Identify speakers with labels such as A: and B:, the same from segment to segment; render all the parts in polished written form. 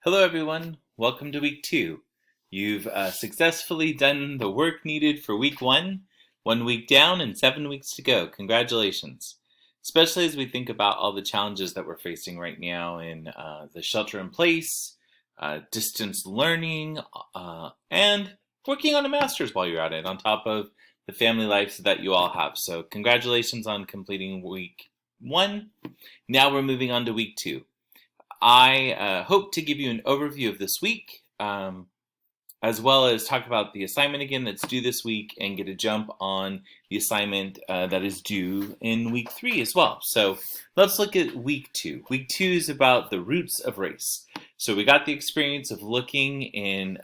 A: Hello everyone, welcome to week 2. You've successfully done the work needed for week 1 week down and 7 weeks to go. Congratulations. Especially as we think about all the challenges that we're facing right now in the shelter in place, distance learning, and working on a master's while you're at it, on top of the family lives that you all have. So congratulations on completing week 1. Now we're moving on to week 2. I hope to give you an overview of this week, as well as talk about the assignment again that's due this week and get a jump on the assignment that is due in week 3 as well. So let's look at week 2. Week 2 is about the roots of race. So we got the experience of looking in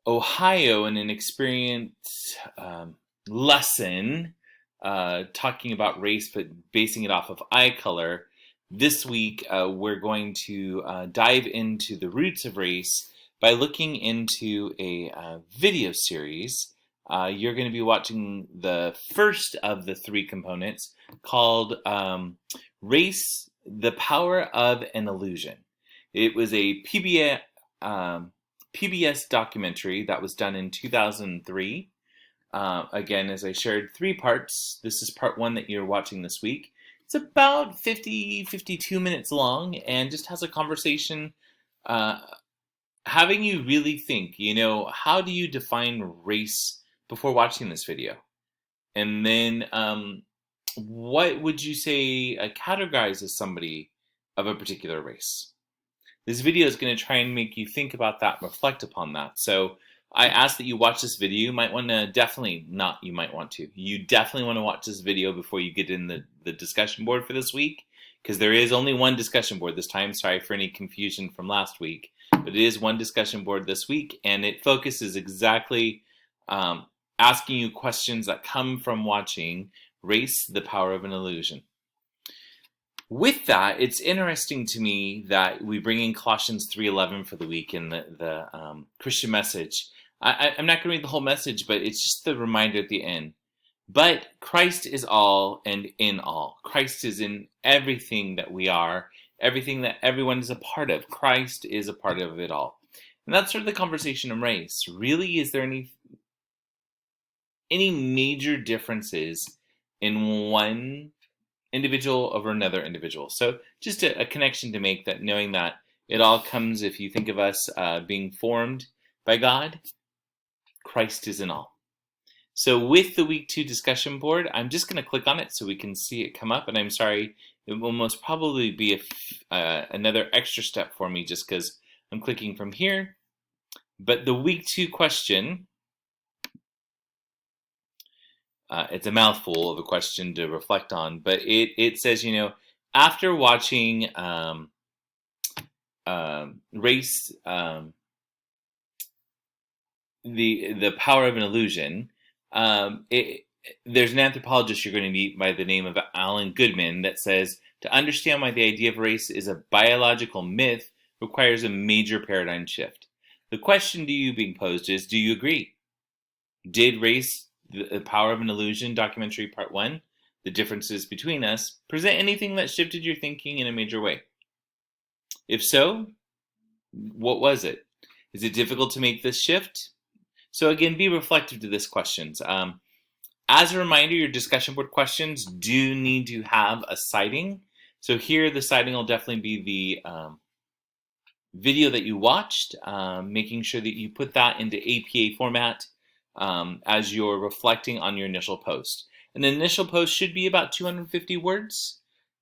A: Ohio in an experience lesson talking about race, but basing it off of eye color. This week, we're going to dive into the roots of race by looking into a video series. You're going to be watching the first of the 3 components called Race, the Power of an Illusion. It was a PBS documentary that was done in 2003. Again, as I shared, 3 parts. This is part 1 that you're watching this week. It's about 52 minutes long and just has a conversation having you really think, how do you define race before watching this video? And then what would you say categorizes somebody of a particular race? This video is going to try and make you think about that, reflect upon that. So I ask that you watch this video. You might want to You definitely want to watch this video before you get in the discussion board for this week, because there is only one discussion board this time. Sorry for any confusion from last week, but it is one discussion board this week, and it focuses exactly asking you questions that come from watching Race, the Power of an Illusion. With that, it's interesting to me that we bring in Colossians 3:11 for the week in the Christian message. I'm not going to read the whole message, but it's just the reminder at the end. But Christ is all and in all. Christ is in everything that we are, everything that everyone is a part of. Christ is a part of it all. And that's sort of the conversation of race. Really, is there any major differences in one individual over another individual? So just a connection to make, that knowing that it all comes, if you think of us being formed by God, Christ is in all. So with the week 2 discussion board, I'm just going to click on it so we can see it come up. And I'm sorry, it will most probably be another extra step for me just because I'm clicking from here. But the week 2 question, it's a mouthful of a question to reflect on, but it says, after watching Race, the Power of an Illusion, there's an anthropologist you're going to meet by the name of Alan Goodman that says, to understand why the idea of race is a biological myth requires a major paradigm shift. The question to you being posed is, do you agree? Did Race, the Power of an Illusion documentary part 1, the differences between us, present anything that shifted your thinking in a major way? If so, what was it? Is it difficult to make this shift? So again, be reflective to these questions. As a reminder, your discussion board questions do need to have a citing. So here, the citing will definitely be the video that you watched, making sure that you put that into APA format as you're reflecting on your initial post. An initial post should be about 250 words,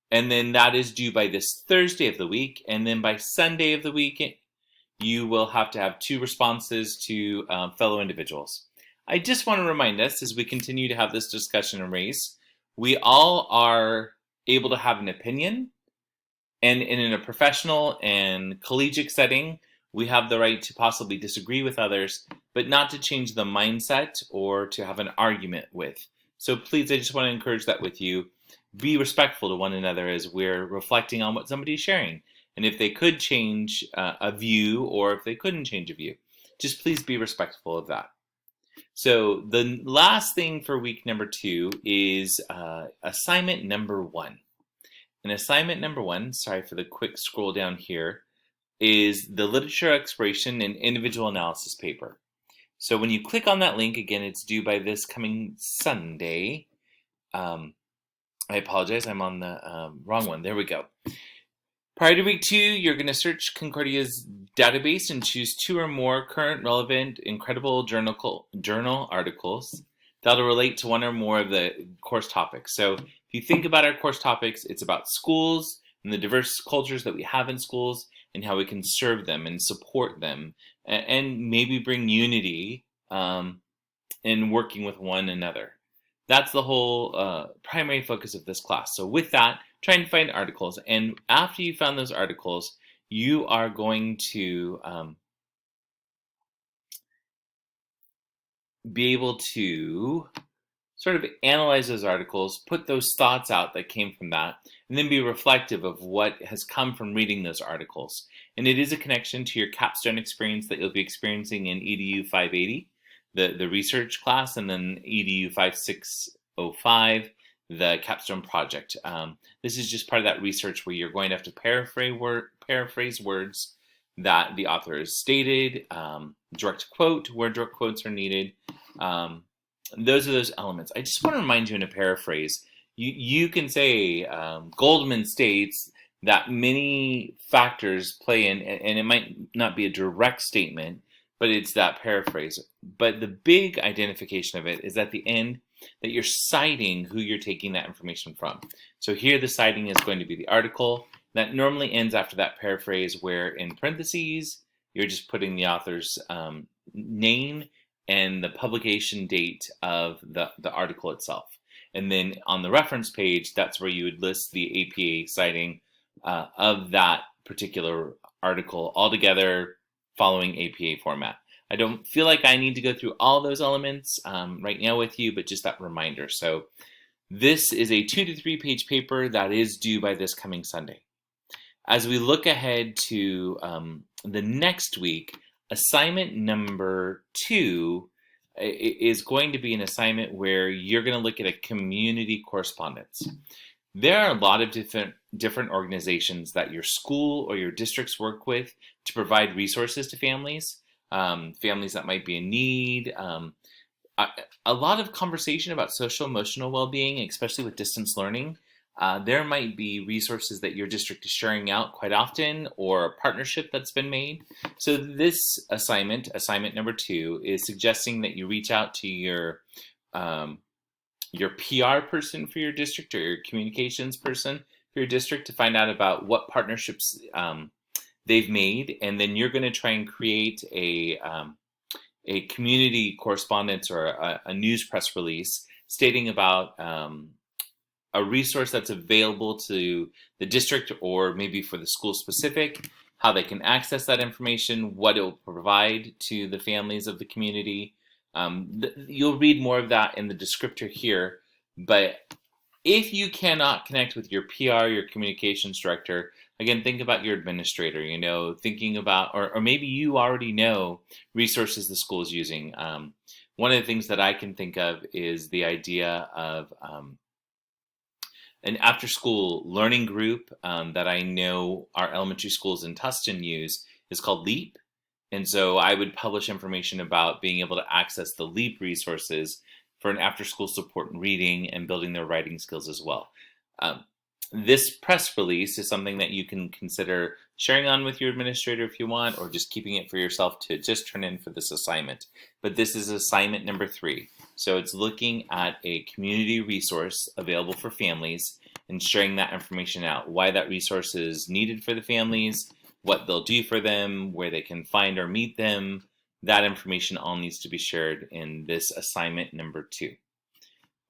A: and then that is due by this Thursday of the week, and then by Sunday of the week, you will have to have 2 responses to fellow individuals. I just want to remind us, as we continue to have this discussion on race, we all are able to have an opinion, and in a professional and collegiate setting, we have the right to possibly disagree with others, but not to change the mindset or to have an argument with. So please, I just want to encourage that with you. Be respectful to one another as we're reflecting on what somebody's sharing. And if they could change a view, or if they couldn't change a view, just please be respectful of that. So the last thing for week number 2 is assignment number 1. And assignment number 1, sorry for the quick scroll down here, is the literature exploration and individual analysis paper. So when you click on that link, again, it's due by this coming Sunday. I apologize, I'm on the wrong one. There we go. Prior to week 2, you're going to search Concordia's database and choose 2 or more current, relevant, incredible journal articles that'll relate to one or more of the course topics. So if you think about our course topics, it's about schools and the diverse cultures that we have in schools and how we can serve them and support them and maybe bring unity in working with one another. That's the whole primary focus of this class. So with that, try and find articles. And after you found those articles, you are going to be able to sort of analyze those articles, put those thoughts out that came from that, and then be reflective of what has come from reading those articles. And it is a connection to your capstone experience that you'll be experiencing in EDU 580. The research class, and then EDU 5605, the capstone project. This is just part of that research where you're going to have to paraphrase words that the author has stated, direct quote where direct quotes are needed. Those are those elements. I just want to remind you in a paraphrase, you can say Goldman states that many factors play in, and it might not be a direct statement, but it's that paraphrase. But the big identification of it is at the end that you're citing who you're taking that information from. So here the citing is going to be the article. That normally ends after that paraphrase where in parentheses, you're just putting the author's name and the publication date of the article itself. And then on the reference page, that's where you would list the APA citing of that particular article altogether, following APA format. I don't feel like I need to go through all those elements right now with you, but just that reminder. So this is a 2 to 3 page paper that is due by this coming Sunday. As we look ahead to the next week, assignment number 2 is going to be an assignment where you're going to look at a community correspondence. There are a lot of different organizations that your school or your districts work with to provide resources to families, families that might be in need. A lot of conversation about social emotional well-being, especially with distance learning. There might be resources that your district is sharing out quite often, or a partnership that's been made. So this assignment number 2, is suggesting that you reach out to your PR person for your district or your communications person for your district to find out about what partnerships they've made, and then you're going to try and create a community correspondence or a news press release stating about a resource that's available to the district or maybe for the school specific, how they can access that information, what it will provide to the families of the community. You'll read more of that in the descriptor here, but if you cannot connect with your PR, your communications director, again, think about your administrator, thinking about, or maybe you already know resources the school is using. One of the things that I can think of is the idea of an after-school learning group that I know our elementary schools in Tustin use is called LEAP. And so I would publish information about being able to access the LEAP resources for an after-school support in reading and building their writing skills as well. This press release is something that you can consider sharing on with your administrator if you want, or just keeping it for yourself to just turn in for this assignment. But this is assignment number 3. So it's looking at a community resource available for families and sharing that information out, why that resource is needed for the families, what they'll do for them, where they can find or meet them. That information all needs to be shared in this assignment number 2.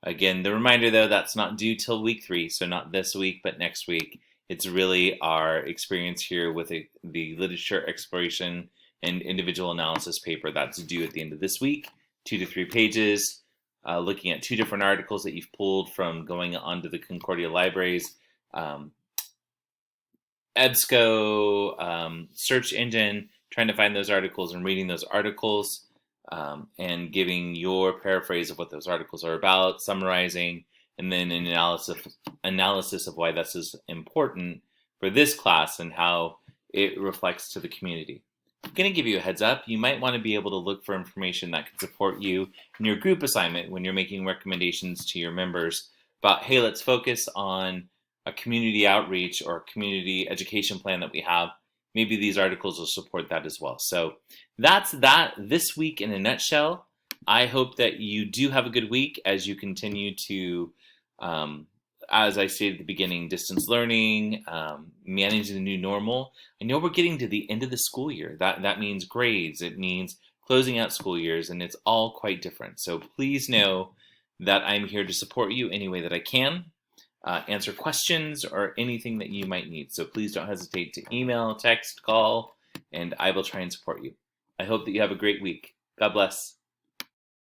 A: Again, the reminder though, that's not due till week 3, so not this week, but next week. It's really our experience here with the literature exploration and individual analysis paper that's due at the end of this week, 2 to 3 pages, looking at 2 different articles that you've pulled from going onto the Concordia Libraries EBSCO search engine, trying to find those articles and reading those articles, and giving your paraphrase of what those articles are about, summarizing, and then an analysis of why this is important for this class and how it reflects to the community. I'm going to give you a heads up. You might want to be able to look for information that can support you in your group assignment when you're making recommendations to your members about, hey, let's focus on a community outreach or a community education plan that we have. Maybe these articles will support that as well. So that's that this week in a nutshell. I hope that you do have a good week as you continue to, as I stated at the beginning, distance learning, managing the new normal. I know we're getting to the end of the school year. That means grades. It means closing out school years, and it's all quite different. So please know that I'm here to support you any way that I can, answer questions or anything that you might need. So please don't hesitate to email, text, call, and I will try and support you. I hope that you have a great week. God bless.